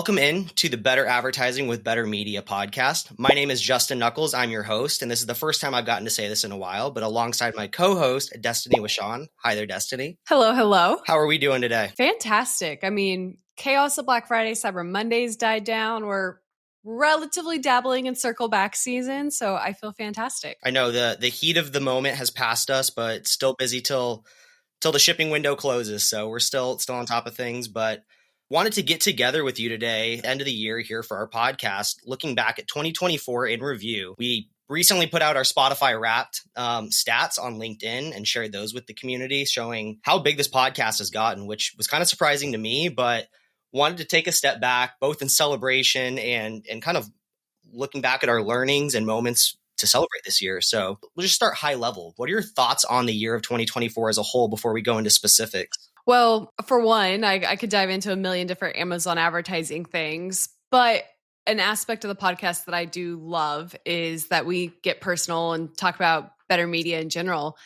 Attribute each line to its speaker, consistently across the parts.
Speaker 1: Welcome in to the Better Advertising with Better Media podcast. My name is Justin Knuckles. I'm your host, and this is the first time I've gotten to say this in a while, but alongside my co-host, Destiny Wishon. Hi there, Destiny.
Speaker 2: Hello, hello.
Speaker 1: How are we doing today?
Speaker 2: Fantastic. I mean, chaos of Black Friday, Cyber Mondays died down. We're relatively dabbling in circle back season, so I feel fantastic.
Speaker 1: I know the heat of the moment has passed us, but still busy till the shipping window closes, so we're still on top of things, but wanted to get together with you today, end of the year here for our podcast, looking back at 2024 in review. We recently put out our Spotify Wrapped stats on LinkedIn and shared those with the community, showing how big this podcast has gotten, which was kind of surprising to me, but wanted to take a step back, both in celebration and kind of looking back at our learnings and moments to celebrate this year. So we'll just start high level. What are your thoughts on the year of 2024 as a whole before we go into specifics?
Speaker 2: Well, for one, I could dive into a million different Amazon advertising things, but an aspect of the podcast that I do love is that we get personal and talk about better media in general.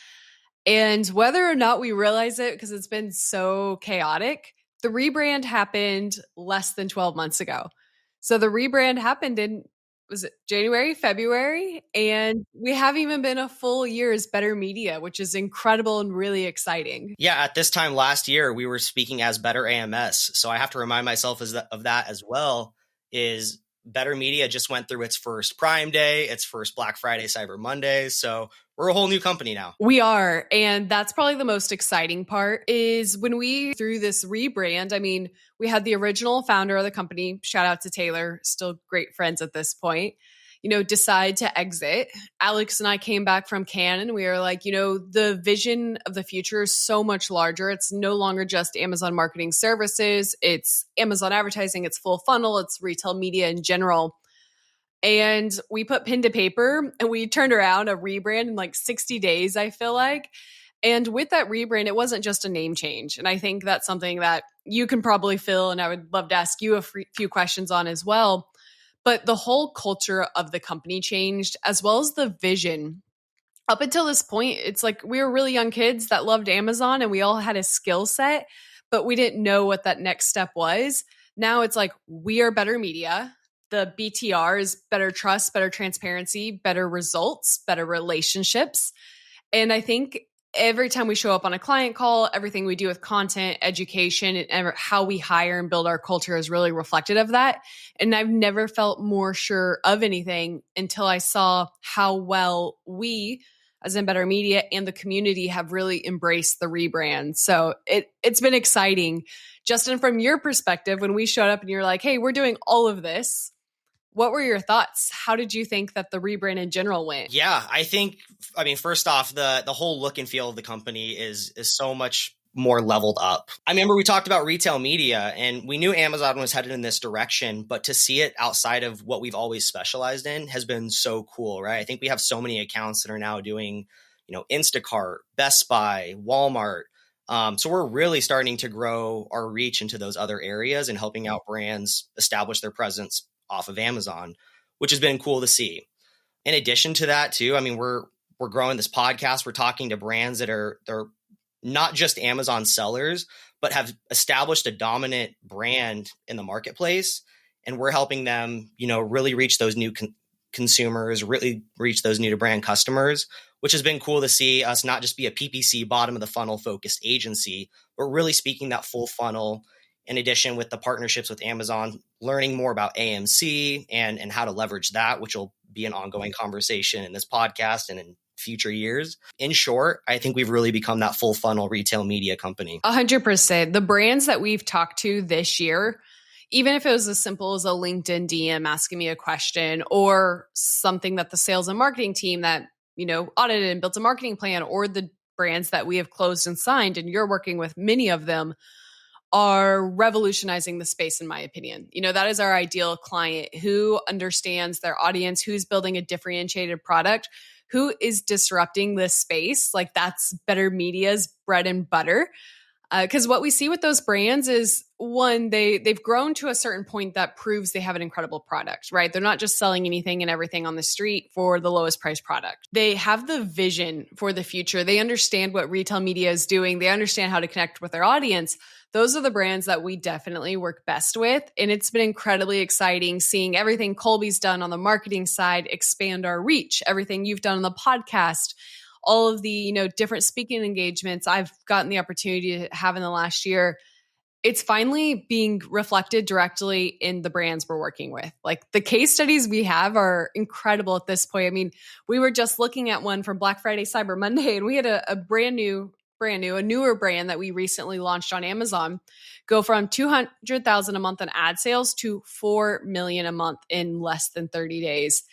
Speaker 2: And whether or not we realize it, because it's been so chaotic, the rebrand happened less than 12 months ago. So the rebrand happened in, was it January, February? And we haven't even been a full year as Better Media, which is incredible and really exciting.
Speaker 1: Yeah, at this time last year, we were speaking as BetterAMS. So I have to remind myself of that as well, is Better Media just went through its first Prime Day, its first Black Friday, Cyber Monday. So we're a whole new company now.
Speaker 2: We are. And that's probably the most exciting part is when we, through this rebrand, I mean, we had the original founder of the company, shout out to Taylor, still great friends at this point, decide to exit. Alex and I came back from Cannes and we were like, the vision of the future is so much larger. It's no longer just Amazon Marketing Services. It's Amazon advertising. It's full funnel. It's retail media in general. And we put pen to paper and we turned around a rebrand in like 60 days, I feel like. And with that rebrand, it wasn't just a name change. And I think that's something that you can probably fill, and I would love to ask you a few questions on as well. But the whole culture of the company changed, as well as the vision. Up until this point, it's like we were really young kids that loved Amazon and we all had a skill set, but we didn't know what that next step was. Now it's like we are Better Media. The BTR is better trust, better transparency, better results, better relationships. And I think every time we show up on a client call, everything we do with content, education, and how we hire and build our culture is really reflected of that. And I've never felt more sure of anything until I saw how well we, as in Better Media, and the community have really embraced the rebrand. So it's been exciting. Justin, from your perspective, when we showed up and you're like, hey, we're doing all of this, what were your thoughts? How did you think that the rebrand in general went?
Speaker 1: Yeah, I mean, first off, the whole look and feel of the company is so much more leveled up. I remember we talked about retail media and we knew Amazon was headed in this direction, but to see it outside of what we've always specialized in has been so cool, right? I think we have so many accounts that are now doing, Instacart, Best Buy, Walmart. So we're really starting to grow our reach into those other areas and helping out brands establish their presence off of Amazon, which has been cool to see. In addition to that too, I mean, we're growing this podcast. We're talking to brands that they're not just Amazon sellers, but have established a dominant brand in the marketplace. And we're helping them, really reach those new consumers, really reach those new to brand customers, which has been cool to see us not just be a PPC bottom of the funnel focused agency, but really speaking that full funnel. In addition, with the partnerships with Amazon, learning more about AMC and how to leverage that, which will be an ongoing conversation in this podcast and in future years. In short, I think we've really become that full funnel retail media company.
Speaker 2: 100%. The brands that we've talked to this year, even if it was as simple as a LinkedIn DM asking me a question or something that the sales and marketing team that, audited and built a marketing plan, or the brands that we have closed and signed, and you're working with many of them, are revolutionizing the space, in my opinion. That is our ideal client who understands their audience, who's building a differentiated product, who is disrupting this space. Like that's Better Media's bread and butter. Because what we see with those brands is one, they've grown to a certain point that proves they have an incredible product, right? They're not just selling anything and everything on the street for the lowest price product. They have the vision for the future. They understand what retail media is doing. They understand how to connect with their audience. Those are the brands that we definitely work best with. And it's been incredibly exciting seeing everything Colby's done on the marketing side expand our reach, everything you've done on the podcast, all of the, different speaking engagements I've gotten the opportunity to have in the last year. It's finally being reflected directly in the brands we're working with. Like the case studies we have are incredible at this point. I mean, we were just looking at one from Black Friday, Cyber Monday, and we had a a newer brand that we recently launched on Amazon go from 200,000 a month in ad sales to 4 million a month in less than 30 days.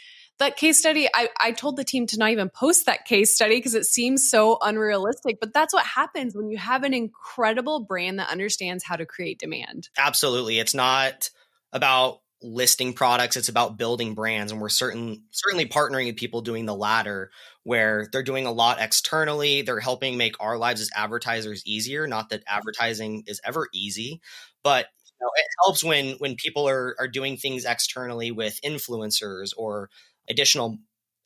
Speaker 2: That case study, I told the team to not even post that case study because it seems so unrealistic, but that's what happens when you have an incredible brand that understands how to create demand.
Speaker 1: Absolutely. It's not about listing products. It's about building brands. And we're certainly partnering with people doing the latter, where they're doing a lot externally. They're helping make our lives as advertisers easier. Not that advertising is ever easy, but it helps when people are doing things externally with influencers or additional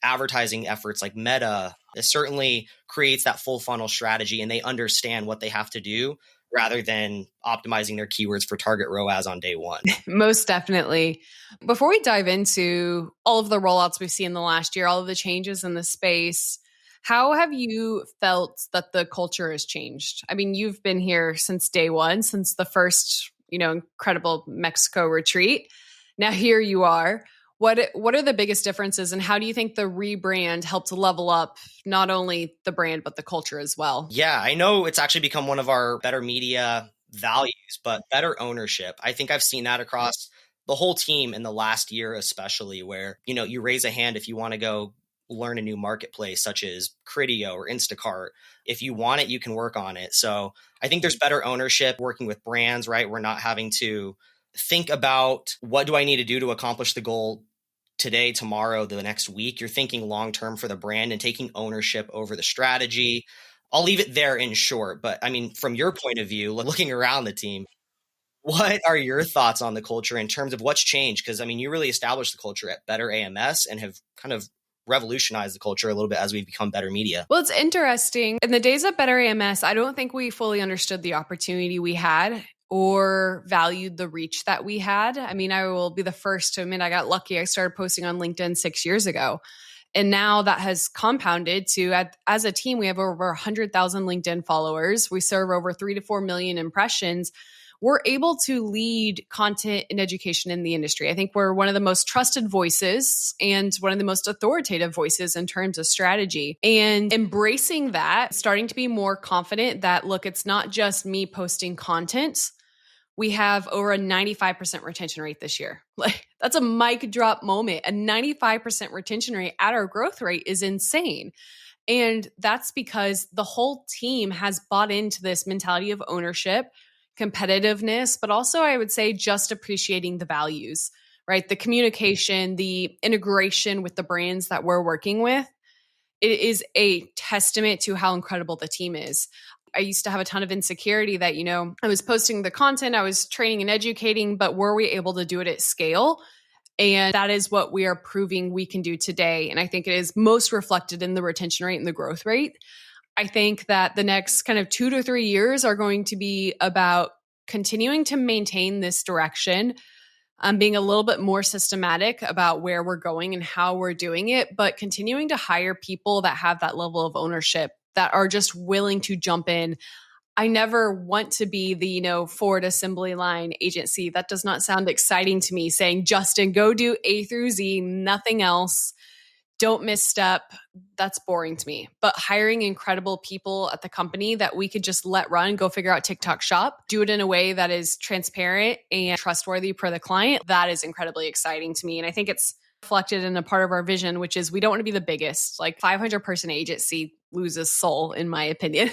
Speaker 1: advertising efforts like Meta. It certainly creates that full funnel strategy, and they understand what they have to do rather than optimizing their keywords for target ROAS on day one.
Speaker 2: Most definitely. Before we dive into all of the rollouts we've seen in the last year, all of the changes in the space, how have you felt that the culture has changed? I mean, you've been here since day one, since the first, incredible Mexico retreat. Now here you are. What are the biggest differences, and how do you think the rebrand helped level up not only the brand, but the culture as well?
Speaker 1: Yeah, I know it's actually become one of our Better Media values, but better ownership. I think I've seen that across the whole team in the last year, especially where, you raise a hand if you want to go learn a new marketplace such as Criteo or Instacart. If you want it, you can work on it. So I think there's better ownership working with brands, right? We're not having to think about what do I need to do to accomplish the goal today, tomorrow, the next week. You're thinking long-term for the brand and taking ownership over the strategy. I'll leave it there in short, but I mean, from your point of view, looking around the team, what are your thoughts on the culture in terms of what's changed? Because I mean, you really established the culture at BetterAMS and have kind of revolutionized the culture a little bit as we've become Better Media.
Speaker 2: Well, it's interesting. In the days of BetterAMS, I don't think we fully understood the opportunity we had or valued the reach that we had. I mean, I will be the first to admit I got lucky. I started posting on LinkedIn 6 years ago. And now that has compounded to, as a team, we have over 100,000 LinkedIn followers. We serve over 3 to 4 million impressions. We're able to lead content and education in the industry. I think we're one of the most trusted voices and one of the most authoritative voices in terms of strategy. And embracing that, starting to be more confident that, look, it's not just me posting content. We have over a 95% retention rate this year. Like, that's a mic drop moment. A 95% retention rate at our growth rate is insane. And that's because the whole team has bought into this mentality of ownership, competitiveness, but also I would say just appreciating the values, right? The communication, the integration with the brands that we're working with. It is a testament to how incredible the team is. I used to have a ton of insecurity that, I was posting the content, I was training and educating, but were we able to do it at scale? And that is what we are proving we can do today. And I think it is most reflected in the retention rate and the growth rate. I think that the next kind of 2 to 3 years are going to be about continuing to maintain this direction, being a little bit more systematic about where we're going and how we're doing it, but continuing to hire people that have that level of ownership, that are just willing to jump in. I never want to be the, Ford assembly line agency. That does not sound exciting to me, saying, Justin, go do A through Z, nothing else. Don't misstep. That's boring to me. But hiring incredible people at the company that we could just let run, go figure out TikTok shop, do it in a way that is transparent and trustworthy for the client, that is incredibly exciting to me. And I think it's reflected in a part of our vision, which is we don't want to be the biggest. Like 500 person agency loses soul, in my opinion.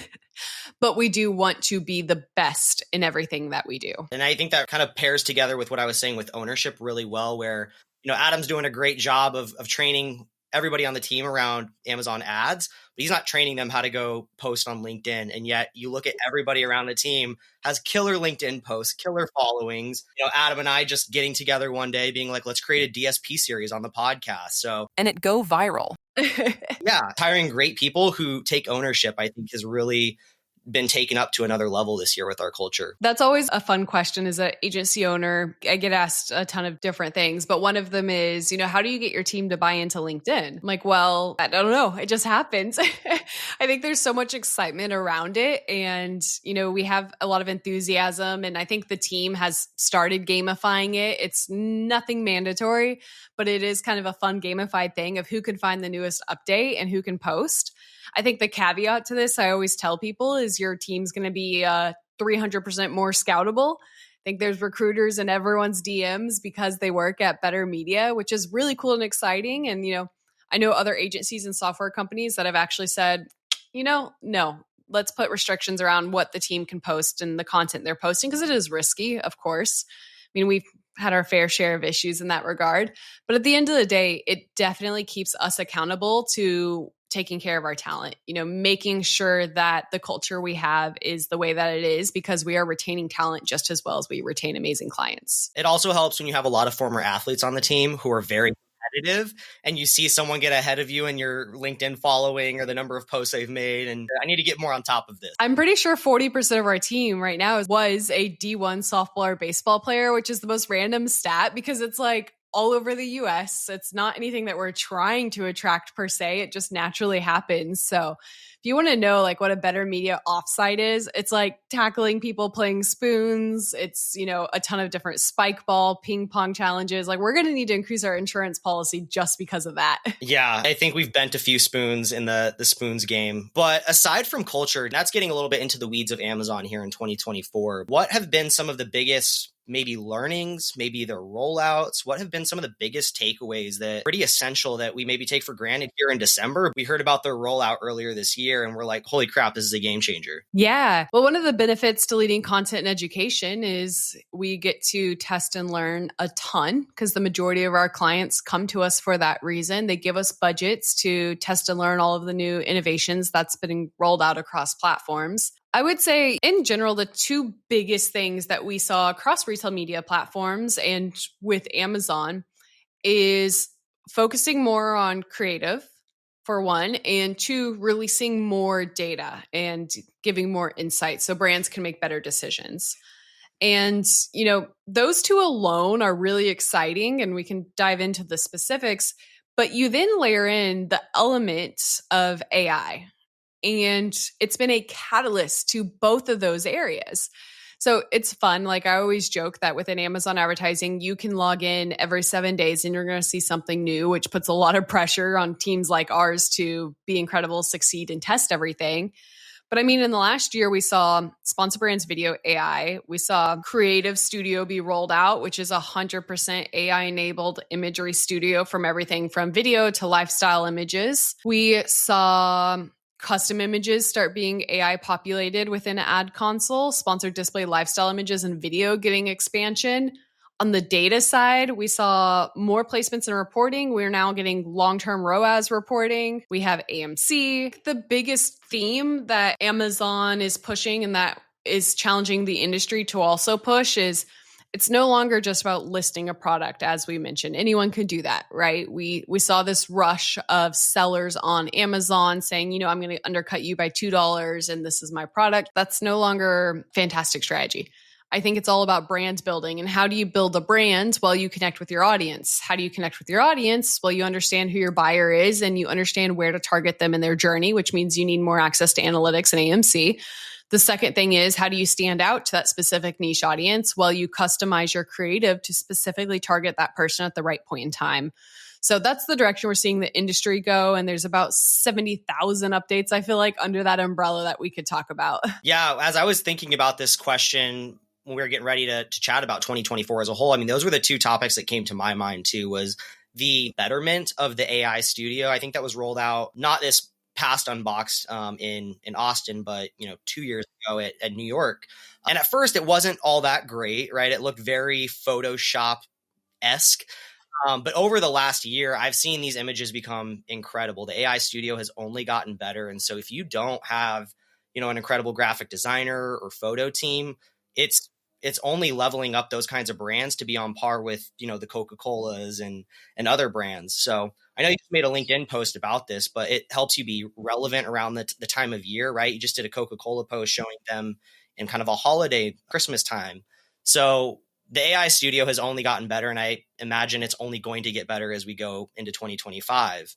Speaker 2: But we do want to be the best in everything that we do.
Speaker 1: And I think that kind of pairs together with what I was saying with ownership really well, where, Adam's doing a great job of training everybody on the team around Amazon ads, but he's not training them how to go post on LinkedIn. And yet you look at everybody around the team has killer LinkedIn posts, killer followings. Adam and I just getting together one day being like, let's create a DSP series on the podcast. So,
Speaker 3: and it go viral.
Speaker 1: Yeah, hiring great people who take ownership, I think, has really been taken up to another level this year with our culture.
Speaker 2: That's always a fun question as an agency owner. I get asked a ton of different things, but one of them is, how do you get your team to buy into LinkedIn? I'm like, well, I don't know. It just happens. I think there's so much excitement around it. And, we have a lot of enthusiasm. And I think the team has started gamifying it. It's nothing mandatory, but it is kind of a fun gamified thing of who can find the newest update and who can post. I think the caveat to this, I always tell people, is your team's going to be 300% more scoutable. I think there's recruiters in everyone's DMs because they work at BetterAMS Media, which is really cool and exciting. And, I know other agencies and software companies that have actually said, no, let's put restrictions around what the team can post and the content they're posting, because it is risky, of course. I mean, we've had our fair share of issues in that regard. But at the end of the day, it definitely keeps us accountable to taking care of our talent, making sure that the culture we have is the way that it is, because we are retaining talent just as well as we retain amazing clients.
Speaker 1: It also helps when you have a lot of former athletes on the team who are very competitive, and you see someone get ahead of you in your LinkedIn following or the number of posts they've made. And I need to get more on top of this.
Speaker 2: I'm pretty sure 40% of our team right now was a D1 softball or baseball player, which is the most random stat because it's like all over the US. It's not anything that we're trying to attract per se. It just naturally happens. So if you want to know like what a Better Media offsite is, it's like tackling people playing spoons. It's, a ton of different spike ball, ping pong challenges. Like we're going to need to increase our insurance policy just because of that.
Speaker 1: Yeah, I think we've bent a few spoons in the spoons game. But aside from culture, that's getting a little bit into the weeds of Amazon here in 2024. What have been some of the biggest maybe learnings, maybe their rollouts? What have been some of the biggest takeaways that are pretty essential that we maybe take for granted here in December? We heard about their rollout earlier this year and we're like, holy crap, this is a game changer.
Speaker 2: Yeah. Well, one of the benefits to leading content and education is we get to test and learn a ton because the majority of our clients come to us for that reason. They give us budgets to test and learn all of the new innovations that's been rolled out across platforms. I would say in general, the two biggest things that we saw across retail media platforms and with Amazon is focusing more on creative, for one, and two, releasing more data and giving more insight so brands can make better decisions. And, those two alone are really exciting and we can dive into the specifics, but you then layer in the element of AI. And it's been a catalyst to both of those areas. So it's fun. Like I always joke that within Amazon advertising, you can log in every 7 days and you're going to see something new, which puts a lot of pressure on teams like ours to be incredible, succeed, and test everything. But I mean, in the last year, we saw Sponsor Brands Video AI. We saw Creative Studio be rolled out, which is 100% AI-enabled imagery studio from everything from video to lifestyle images. We saw custom images start being AI populated within ad console, sponsored display lifestyle images and video getting expansion. On the data side, we saw more placements and reporting. We're now getting long-term ROAS reporting. We have AMC. The biggest theme that Amazon is pushing and that is challenging the industry to also push is it's no longer just about listing a product, as we mentioned. Anyone could do that, right? We saw this rush of sellers on Amazon saying, I'm going to undercut you by $2 and this is my product. That's no longer fantastic strategy. I think it's all about brand building and how do you build a brand while you connect with your audience? How do you connect with your audience? Well, you understand who your buyer is and you understand where to target them in their journey, which means you need more access to analytics and AMC. The second thing is, how do you stand out to that specific niche audience while you customize your creative to specifically target that person at the right point in time? So that's the direction we're seeing the industry go. And there's about 70,000 updates, I feel like, under that umbrella that we could talk about.
Speaker 1: Yeah, as I was thinking about this question, when we were getting ready to chat about 2024 as a whole, I mean, those were the two topics that came to my mind too, was the betterment of the AI studio. I think that was rolled out, not this past unboxed in Austin, but 2 years ago at New York. And at first it wasn't all that great, right? It looked very Photoshop-esque. But over the last year, I've seen these images become incredible. The AI studio has only gotten better. And so if you don't have, an incredible graphic designer or photo team, it's only leveling up those kinds of brands to be on par with, the Coca-Colas and other brands. So I know you just made a LinkedIn post about this, but it helps you be relevant around the time of year, right? You just did a Coca-Cola post showing them in kind of a holiday Christmas time. So the AI studio has only gotten better, and I imagine it's only going to get better as we go into 2025.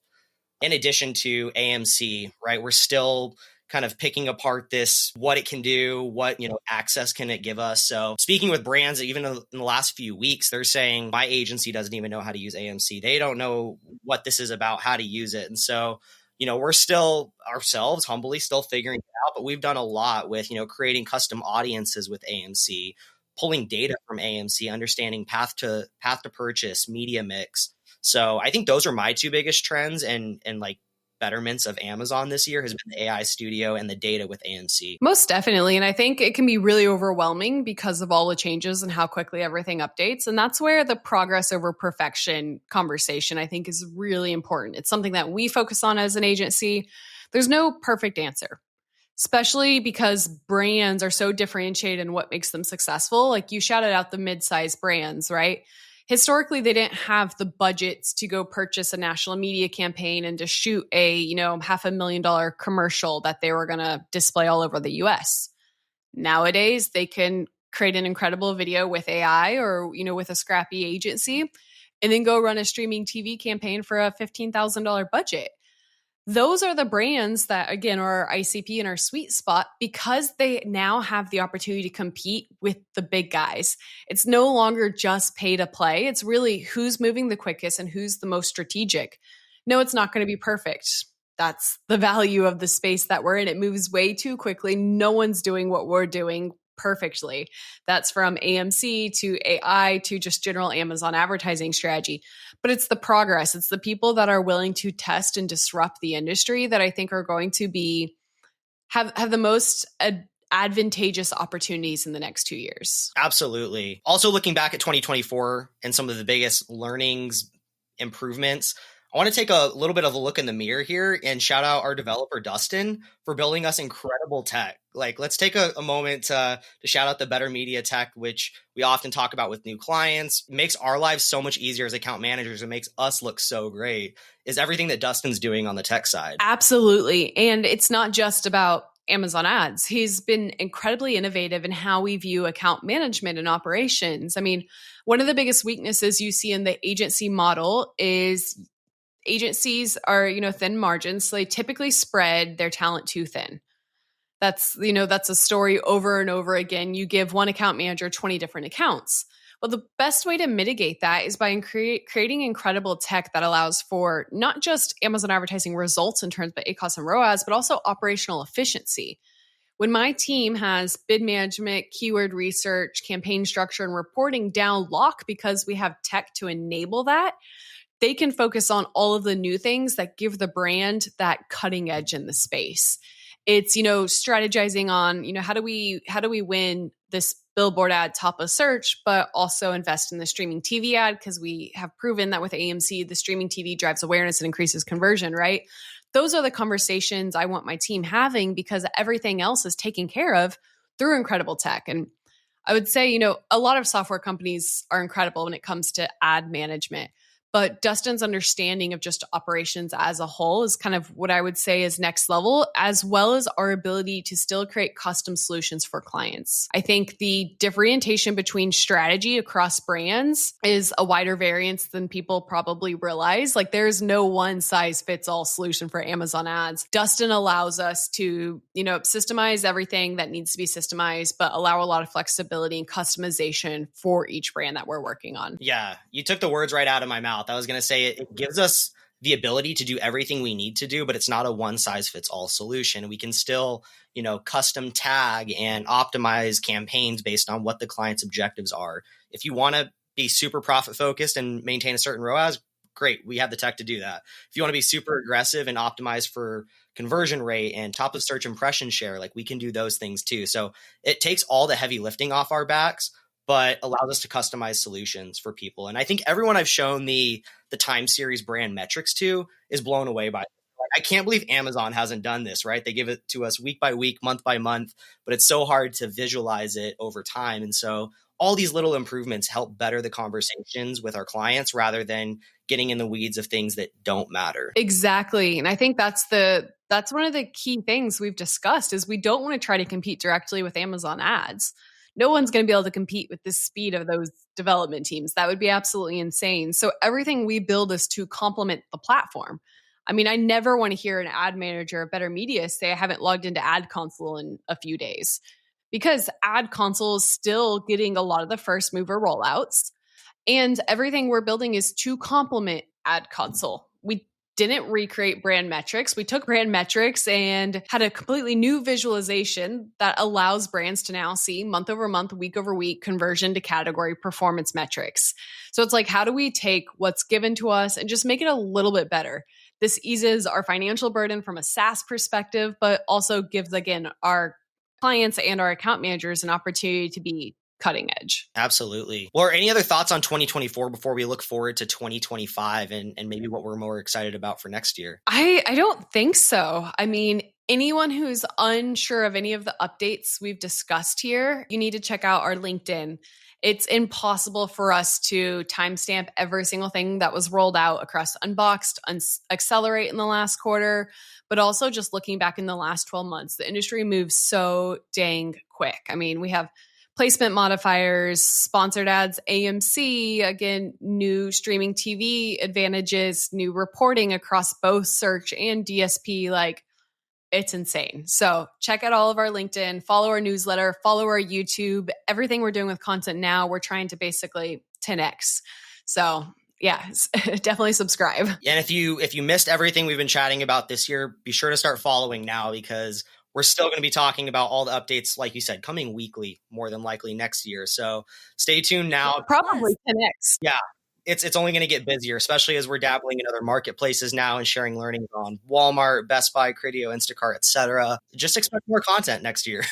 Speaker 1: In addition to AMC, right, we're still kind of picking apart what it can do, what, access can it give us. So speaking with brands, even in the last few weeks, they're saying my agency doesn't even know how to use AMC. They don't know what this is about, how to use it. And so, we're still ourselves humbly still figuring it out, but we've done a lot with, creating custom audiences with AMC, pulling data from AMC, understanding path to purchase, media mix. So I think those are my two biggest trends and like betterments of Amazon this year has been the AI studio and the data with AMC.
Speaker 2: Most definitely. And I think it can be really overwhelming because of all the changes and how quickly everything updates. And that's where the progress over perfection conversation, I think, is really important. It's something that we focus on as an agency. There's no perfect answer, especially because brands are so differentiated in what makes them successful. Like you shouted out the mid-sized brands, right? Historically, they didn't have the budgets to go purchase a national media campaign and to shoot a, $500,000 commercial that they were going to display all over the US. Nowadays, they can create an incredible video with AI or, with a scrappy agency and then go run a streaming TV campaign for a $15,000 budget. Those are the brands that, again, are our ICP and our sweet spot because they now have the opportunity to compete with the big guys. It's no longer just pay to play. It's really who's moving the quickest and who's the most strategic. No, it's not going to be perfect. That's the value of the space that we're in. It moves way too quickly. No one's doing what we're doing perfectly. That's from AMC to AI to just general Amazon advertising strategy. But it's the progress. It's the people that are willing to test and disrupt the industry that I think are going to have the most advantageous opportunities in the next 2 years.
Speaker 1: Absolutely. Also looking back at 2024 and some of the biggest learnings, improvements, I want to take a little bit of a look in the mirror here and shout out our developer, Dustin, for building us incredible tech. Like, let's take a moment to shout out the Better Media tech, which we often talk about with new clients. It makes our lives so much easier as account managers. It makes us look so great, is everything that Dustin's doing on the tech side.
Speaker 2: Absolutely. And it's not just about Amazon ads. He's been incredibly innovative in how we view account management and operations. I mean, one of the biggest weaknesses you see in the agency model is agencies are, thin margins. So they typically spread their talent too thin. That's a story over and over again. You give one account manager 20 different accounts. Well, the best way to mitigate that is by creating incredible tech that allows for not just Amazon advertising results in terms of ACoS and ROAS, but also operational efficiency. When my team has bid management, keyword research, campaign structure, and reporting down lock because we have tech to enable that, they can focus on all of the new things that give the brand that cutting edge in the space. It's, strategizing on, how do we win this billboard ad top of search, but also invest in the streaming TV ad because we have proven that with AMC, the streaming TV drives awareness and increases conversion, right? Those are the conversations I want my team having because everything else is taken care of through incredible tech. And I would say, a lot of software companies are incredible when it comes to ad management. But Dustin's understanding of just operations as a whole is kind of what I would say is next level, as well as our ability to still create custom solutions for clients. I think the differentiation between strategy across brands is a wider variance than people probably realize. Like there's no one size fits all solution for Amazon ads. Dustin allows us to, systemize everything that needs to be systemized, but allow a lot of flexibility and customization for each brand that we're working on.
Speaker 1: Yeah, you took the words right out of my mouth. I was going to say it gives us the ability to do everything we need to do, but it's not a one size fits all solution. We can still, custom tag and optimize campaigns based on what the client's objectives are. If you want to be super profit focused and maintain a certain ROAS, great. We have the tech to do that. If you want to be super aggressive and optimize for conversion rate and top of search impression share, like we can do those things too. So it takes all the heavy lifting off our backs, but allows us to customize solutions for people. And I think everyone I've shown the time series brand metrics to is blown away by it. Like, I can't believe Amazon hasn't done this, right? They give it to us week by week, month by month, but it's so hard to visualize it over time. And so all these little improvements help better the conversations with our clients rather than getting in the weeds of things that don't matter.
Speaker 2: Exactly. And I think that's one of the key things we've discussed is we don't want to try to compete directly with Amazon ads. No one's going to be able to compete with the speed of those development teams. That would be absolutely insane. So everything we build is to complement the platform. I mean, I never want to hear an ad manager at Better Media say I haven't logged into Ad Console in a few days, because Ad Console is still getting a lot of the first mover rollouts. And everything we're building is to complement Ad Console. We didn't recreate brand metrics. We took brand metrics and had a completely new visualization that allows brands to now see month over month, week over week, conversion to category performance metrics. So it's like, how do we take what's given to us and just make it a little bit better? This eases our financial burden from a SaaS perspective, but also gives, again, our clients and our account managers an opportunity to be cutting edge.
Speaker 1: Absolutely. Well, any other thoughts on 2024 before we look forward to 2025 and maybe what we're more excited about for next year?
Speaker 2: I don't think so. I mean, anyone who's unsure of any of the updates we've discussed here, you need to check out our LinkedIn. It's impossible for us to timestamp every single thing that was rolled out across Unboxed, Accelerate in the last quarter, but also just looking back in the last 12 months. The industry moves so dang quick. I mean, we have placement modifiers, sponsored ads, AMC, again, new streaming TV advantages, new reporting across both search and DSP. Like, it's insane. So check out all of our LinkedIn, follow our newsletter, follow our YouTube. Everything we're doing with content now, we're trying to basically 10x. So yeah, definitely subscribe.
Speaker 1: And if you missed everything we've been chatting about this year, be sure to start following now, because we're still going to be talking about all the updates, like you said, coming weekly, more than likely next year. So stay tuned now.
Speaker 2: Probably 10x.
Speaker 1: Yeah. It's only going to get busier, especially as we're dabbling in other marketplaces now and sharing learnings on Walmart, Best Buy, Criteo, Instacart, etc. Just expect more content next year.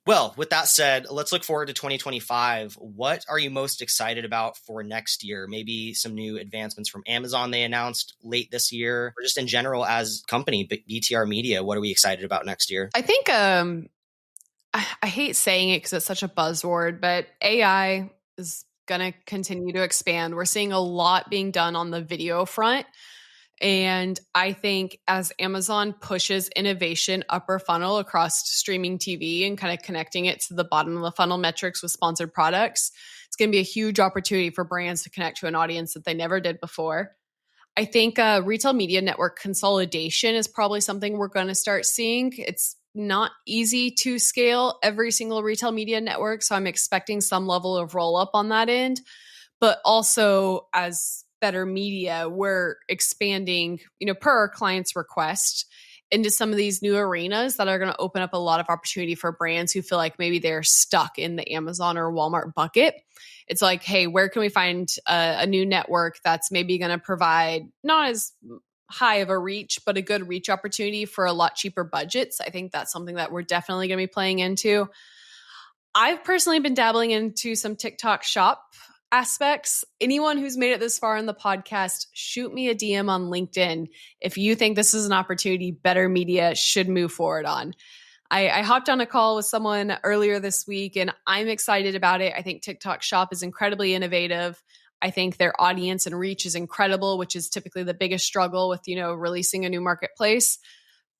Speaker 1: Well, with that said, let's look forward to 2025. What are you most excited about for next year? Maybe some new advancements from Amazon they announced late this year, or just in general as a company, BTR Media. What are we excited about next year?
Speaker 2: I think I hate saying it because it's such a buzzword, but AI is going to continue to expand. We're seeing a lot being done on the video front. And I think as Amazon pushes innovation upper funnel across streaming TV and kind of connecting it to the bottom of the funnel metrics with sponsored products, it's going to be a huge opportunity for brands to connect to an audience that they never did before. I think retail media network consolidation is probably something we're going to start seeing. It's not easy to scale every single retail media network, so I'm expecting some level of roll up on that end. But also, as Better Media, we're expanding, per our clients' request, into some of these new arenas that are going to open up a lot of opportunity for brands who feel like maybe they're stuck in the Amazon or Walmart bucket. It's like, hey, where can we find a new network that's maybe going to provide not as high of a reach, but a good reach opportunity for a lot cheaper budgets? I think that's something that we're definitely going to be playing into. I've personally been dabbling into some TikTok shop aspects. Anyone who's made it this far in the podcast, shoot me a DM on LinkedIn if you think this is an opportunity Better Media should move forward on. I hopped on a call with someone earlier this week and I'm excited about it. I think TikTok Shop is incredibly innovative. I think their audience and reach is incredible, which is typically the biggest struggle with, releasing a new marketplace.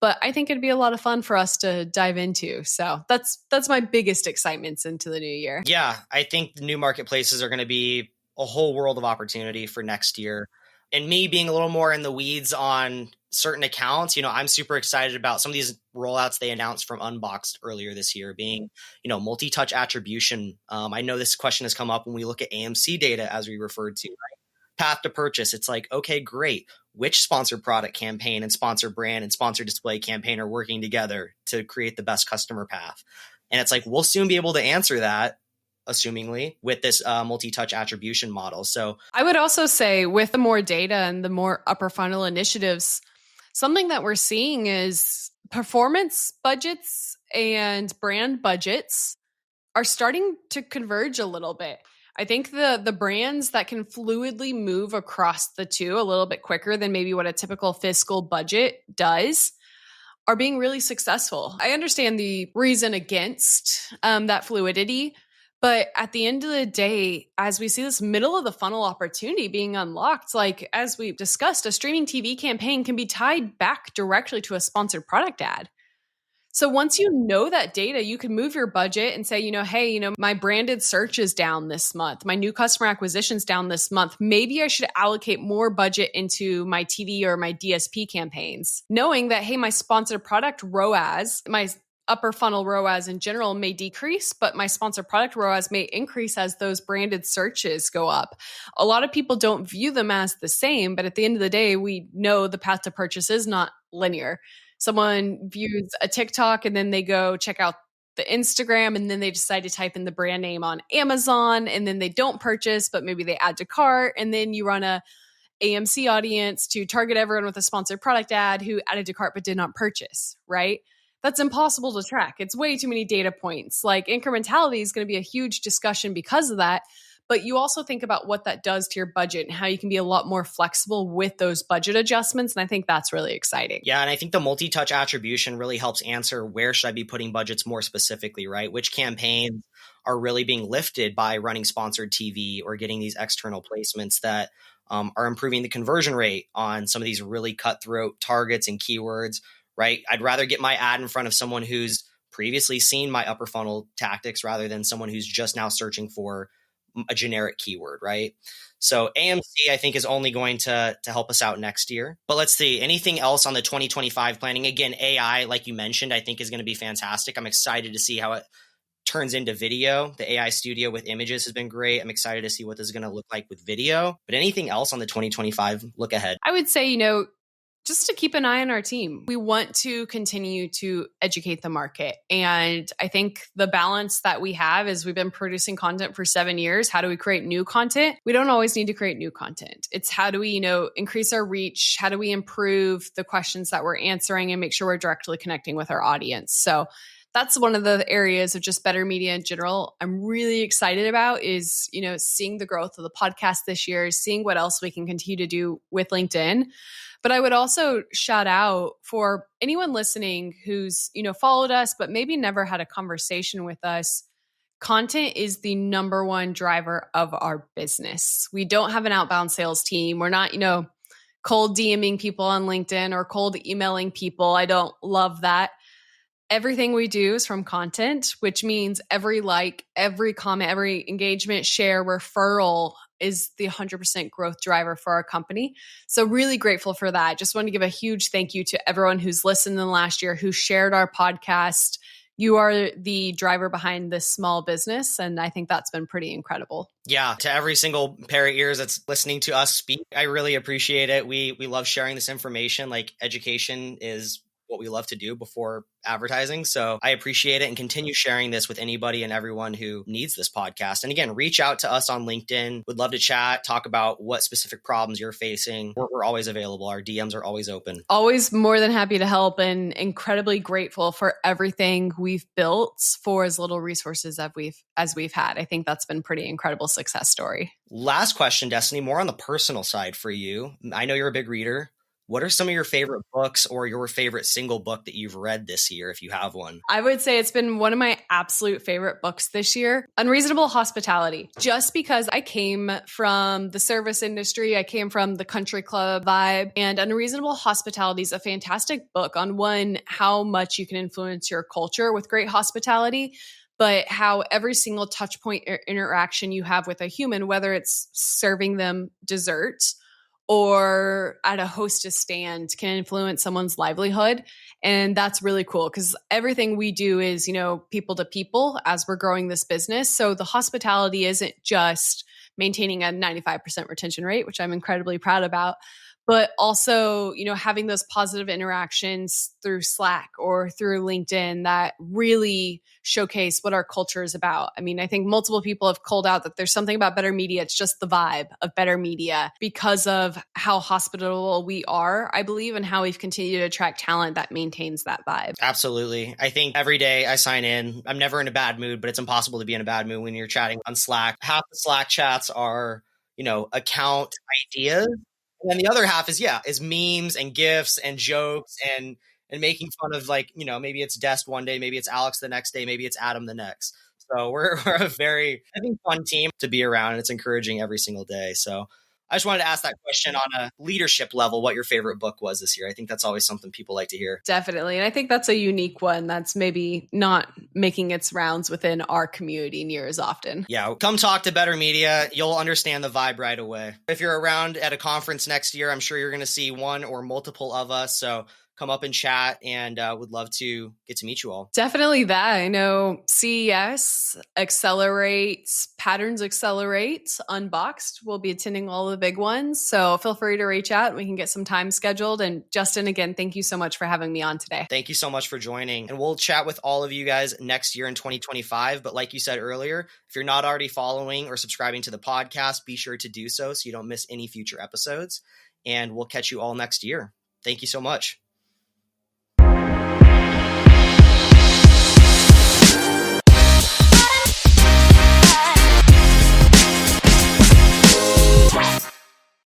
Speaker 2: But I think it'd be a lot of fun for us to dive into. So that's my biggest excitements into the new year.
Speaker 1: Yeah, I think the new marketplaces are going to be a whole world of opportunity for next year. And me being a little more in the weeds on certain accounts, I'm super excited about some of these rollouts they announced from Unboxed earlier this year being, multi-touch attribution. I know this question has come up when we look at AMC data, as we referred to, right? Path to purchase. It's like, okay, great. Which sponsored product campaign and sponsored brand and sponsored display campaign are working together to create the best customer path? And it's like, we'll soon be able to answer that, assumingly, with this multi-touch attribution model. So
Speaker 2: I would also say with the more data and the more upper funnel initiatives, something that we're seeing is performance budgets and brand budgets are starting to converge a little bit. I think the brands that can fluidly move across the two a little bit quicker than maybe what a typical fiscal budget does are being really successful. I understand the reason against that fluidity, but at the end of the day, as we see this middle of the funnel opportunity being unlocked, like as we discussed, a streaming TV campaign can be tied back directly to a sponsored product ad. So once you know that data, you can move your budget and say, hey, my branded search is down this month. My new customer acquisition's down this month. Maybe I should allocate more budget into my TV or my DSP campaigns, knowing that, hey, my sponsored product ROAS, my upper funnel ROAS in general may decrease, but my sponsored product ROAS may increase as those branded searches go up. A lot of people don't view them as the same, but at the end of the day, we know the path to purchase is not linear. Someone views a TikTok and then they go check out the Instagram and then they decide to type in the brand name on Amazon and then they don't purchase, but maybe they add to cart. And then you run a AMC audience to target everyone with a sponsored product ad who added to cart but did not purchase, right? That's impossible to track. It's way too many data points. Like incrementality is going to be a huge discussion because of that. But you also think about what that does to your budget and how you can be a lot more flexible with those budget adjustments. And I think that's really exciting.
Speaker 1: Yeah. And I think the multi-touch attribution really helps answer where should I be putting budgets more specifically, right? Which campaigns are really being lifted by running sponsored TV or getting these external placements that are improving the conversion rate on some of these really cutthroat targets and keywords, right? I'd rather get my ad in front of someone who's previously seen my upper funnel tactics rather than someone who's just now searching for a generic keyword, right? So AMC, I think, is only going to help us out next year. But let's see, anything else on the 2025 planning? Again, AI, like you mentioned, I think is going to be fantastic. I'm excited to see how it turns into video. The AI studio with images has been great. I'm excited to see what this is going to look like with video. But anything else on the 2025 look ahead?
Speaker 2: I would say, just to keep an eye on our team. We want to continue to educate the market. And I think the balance that we have is we've been producing content for 7 years. How do we create new content? We don't always need to create new content. It's how do we, increase our reach? How do we improve the questions that we're answering and make sure we're directly connecting with our audience? So that's one of the areas of just Better Media in general I'm really excited about is, seeing the growth of the podcast this year, seeing what else we can continue to do with LinkedIn. But I would also shout out for anyone listening who's, followed us, but maybe never had a conversation with us. Content is the number one driver of our business. We don't have an outbound sales team. We're not, cold DMing people on LinkedIn or cold emailing people. I don't love that. Everything we do is from content, which means every like, every comment, every engagement, share, referral is the 100% growth driver for our company. So really grateful for that. Just want to give a huge thank you to everyone who's listened in the last year, who shared our podcast. You are the driver behind this small business. And I think that's been pretty incredible.
Speaker 1: Yeah. To every single pair of ears that's listening to us speak, I really appreciate it. We love sharing this information. Like education is what we love to do before advertising. So I appreciate it and continue sharing this with anybody and everyone who needs this podcast. And again, reach out to us on LinkedIn. Would love to chat, talk about what specific problems you're facing. We're always available. Our DMs are always open.
Speaker 2: Always more than happy to help and incredibly grateful for everything we've built for as little resources as we've had. I think that's been pretty incredible success story.
Speaker 1: Last question, Destiny, more on the personal side for you. I know you're a big reader. What are some of your favorite books or your favorite single book that you've read this year, if you have one?
Speaker 2: I would say it's been one of my absolute favorite books this year, Unreasonable Hospitality. Just because I came from the service industry, I came from the country club vibe, and Unreasonable Hospitality is a fantastic book on one, how much you can influence your culture with great hospitality, but how every single touch point or interaction you have with a human, whether it's serving them desserts or at a hostess stand, can influence someone's livelihood. And that's really cool because everything we do is, people to people as we're growing this business. So the hospitality isn't just maintaining a 95% retention rate, which I'm incredibly proud about, but also, having those positive interactions through Slack or through LinkedIn that really showcase what our culture is about. I mean, I think multiple people have called out that there's something about Better Media. It's just the vibe of Better Media because of how hospitable we are, I believe, and how we've continued to attract talent that maintains that vibe.
Speaker 1: Absolutely. I think every day I sign in, I'm never in a bad mood, but it's impossible to be in a bad mood when you're chatting on Slack. Half the Slack chats are, account ideas. And then the other half is memes and GIFs and jokes and making fun of maybe it's Dest one day, maybe it's Alex the next day, maybe it's Adam the next. So we're a very, I think, fun team to be around, and it's encouraging every single day. So I just wanted to ask that question on a leadership level, what your favorite book was this year. I think that's always something people like to hear.
Speaker 2: Definitely. And I think that's a unique one that's maybe not making its rounds within our community near as often.
Speaker 1: Yeah. Come talk to Better Media. You'll understand the vibe right away. If you're around at a conference next year, I'm sure you're going to see one or multiple of us. So come up and chat, and would love to get to meet you all.
Speaker 2: Definitely that. I know CES, Accelerate, Patterns Accelerate, Unboxed. We'll be attending all the big ones. So feel free to reach out. We can get some time scheduled. And Justin, again, thank you so much for having me on today.
Speaker 1: Thank you so much for joining. And we'll chat with all of you guys next year in 2025. But like you said earlier, if you're not already following or subscribing to the podcast, be sure to do so you don't miss any future episodes. And we'll catch you all next year. Thank you so much.